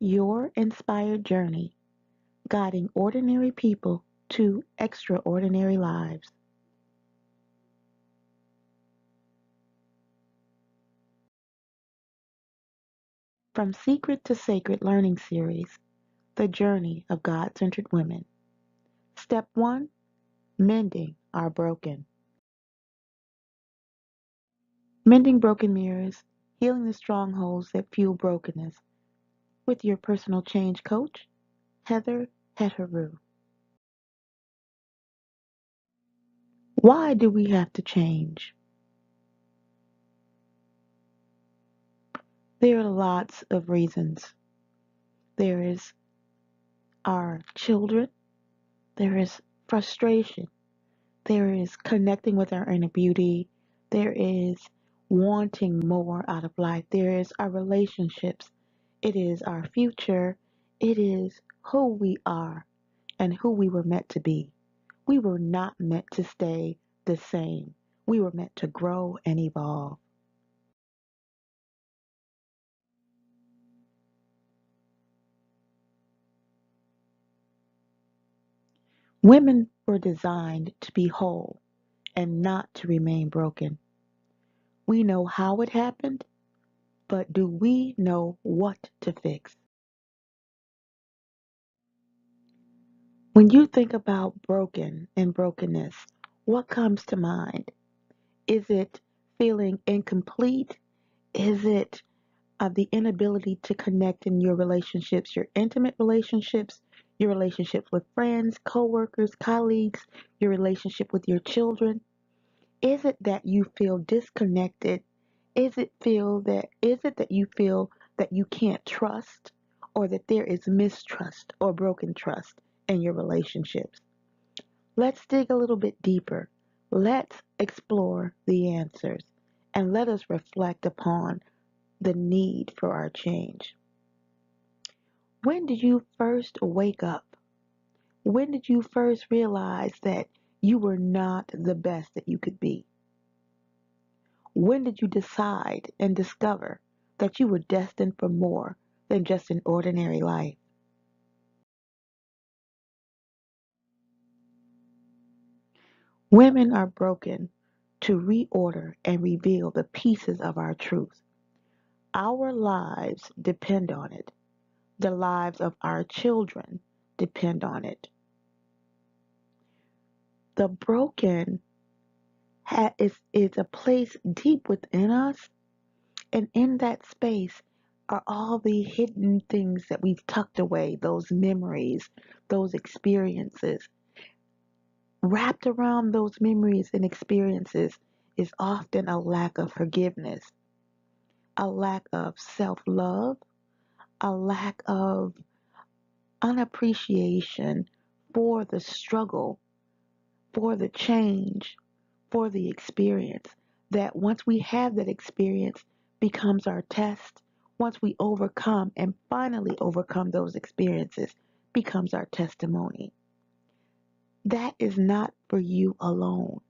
your inspired journey, guiding ordinary people to extraordinary lives. From Secret to Sacred Learning Series, The Journey of God Centered Women. Step 1, Mending Our Broken. Mending Broken Mirrors, Healing the Strongholds That Fuel Brokenness, with your personal change coach, Hetheru. Why do we have to change? There are lots of reasons. There is our children, there is frustration, there is connecting with our inner beauty, there is wanting more out of life, there is our relationships, it is our future, it is who we are and who we were meant to be. We were not meant to stay the same. We were meant to grow and evolve. Women were designed to be whole and not to remain broken. We know how it happened, but do we know what to fix? When you think about broken and brokenness, what comes to mind? Is it feeling incomplete? Is it the inability to connect in your relationships, your intimate relationships, your relationships with friends, coworkers, colleagues, your relationship with your children? Is it that you feel disconnected? Is it that you feel that you can't trust or that there is mistrust or broken trust in your relationships? Let's dig a little bit deeper. Let's explore the answers and let us reflect upon the need for our change. When did you first wake up? When did you first realize that you were not the best that you could be? When did you decide and discover that you were destined for more than just an ordinary life? Women are broken to reorder and reveal the pieces of our truth. Our lives depend on it. The lives of our children depend on it. The broken is a place deep within us, and in that space are all the hidden things that we've tucked away, those memories, those experiences. Wrapped around those memories and experiences is often a lack of forgiveness, a lack of self love, a lack of unappreciation for the struggle, for the change, for the experience. That once we have that experience becomes our test. Once we overcome and finally overcome those experiences, becomes our testimony. That is not for you alone.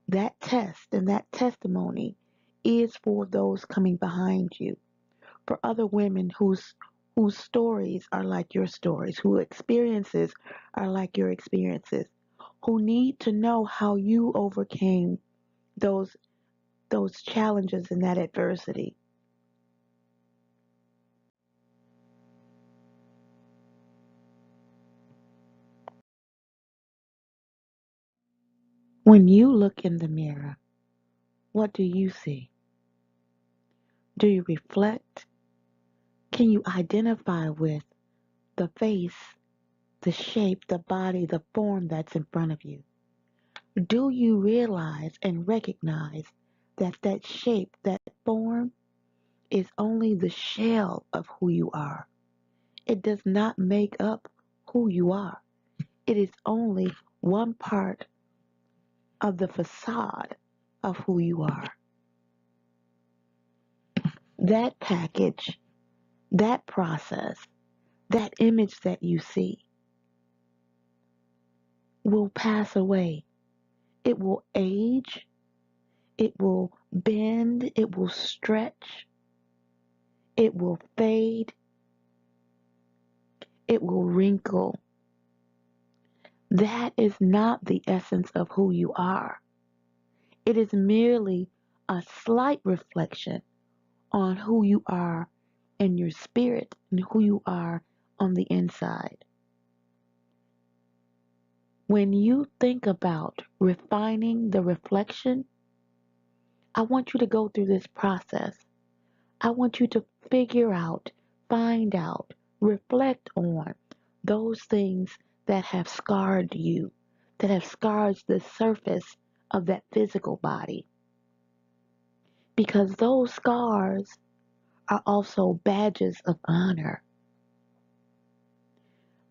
That test and that testimony is for those coming behind you, for other women whose stories are like your stories, whose experiences are like your experiences, who need to know how you overcame those those challenges and that adversity. When you look in the mirror, what do you see? Do you reflect? Can you identify with the face, the shape, the body, the form that's in front of you? Do you realize and recognize that that shape, that form, is only the shell of who you are? It does not make up who you are. It is only one part of the facade of who you are. That package, that process, that image that you see will pass away. It will age, it will bend, it will stretch, it will fade, It will wrinkle. That is not the essence of who you are. It is merely a slight reflection on who you are in your spirit and who you are on the inside. When you think about refining the reflection, I want you to go through this process. I want you to figure out, find out, reflect on those things that have scarred you, that have scarred the surface of that physical body. Because those scars are also badges of honor.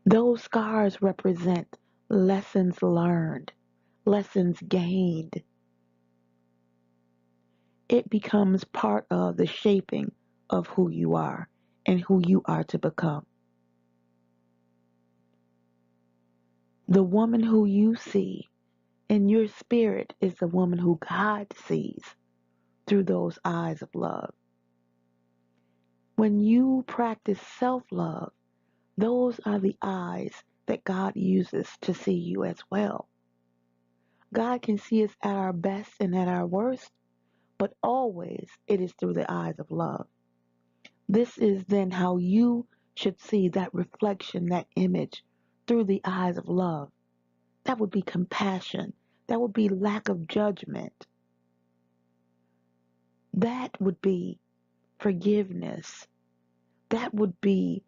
Those scars represent lessons learned, lessons gained. It becomes part of the shaping of who you are and who you are to become. The woman who you see in your spirit is the woman who God sees through those eyes of love. When you practice self-love, those are the eyes that God uses to see you as well. God can see us at our best and at our worst, but always it is through the eyes of love. This is then how you should see that reflection, that image, through the eyes of love. That would be compassion. That would be lack of judgment. That would be forgiveness. That would be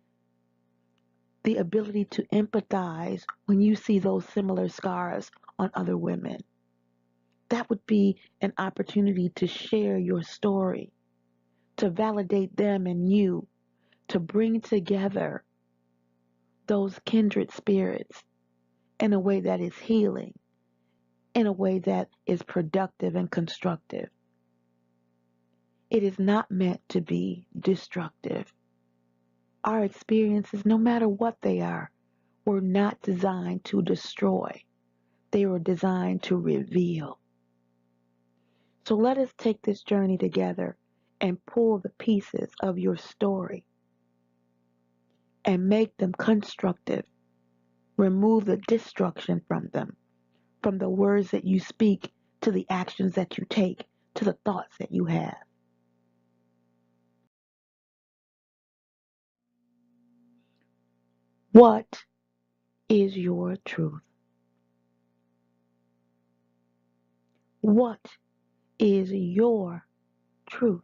the ability to empathize when you see those similar scars on other women. That would be an opportunity to share your story, to validate them and you, to bring together those kindred spirits in a way that is healing, in a way that is productive and constructive. It is not meant to be destructive. Our experiences, no matter what they are, were not designed to destroy. They were designed to reveal. So let us take this journey together and pull the pieces of your story and make them constructive. Remove the destruction from them, from the words that you speak to the actions that you take, to the thoughts that you have. What is your truth? What is your truth?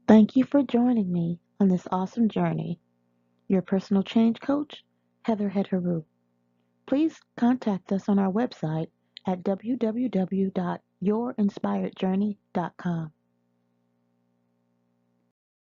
Thank you for joining me on this awesome journey. Your personal change coach, Hetheru. Please contact us on our website at www.yourinspiredjourney.com.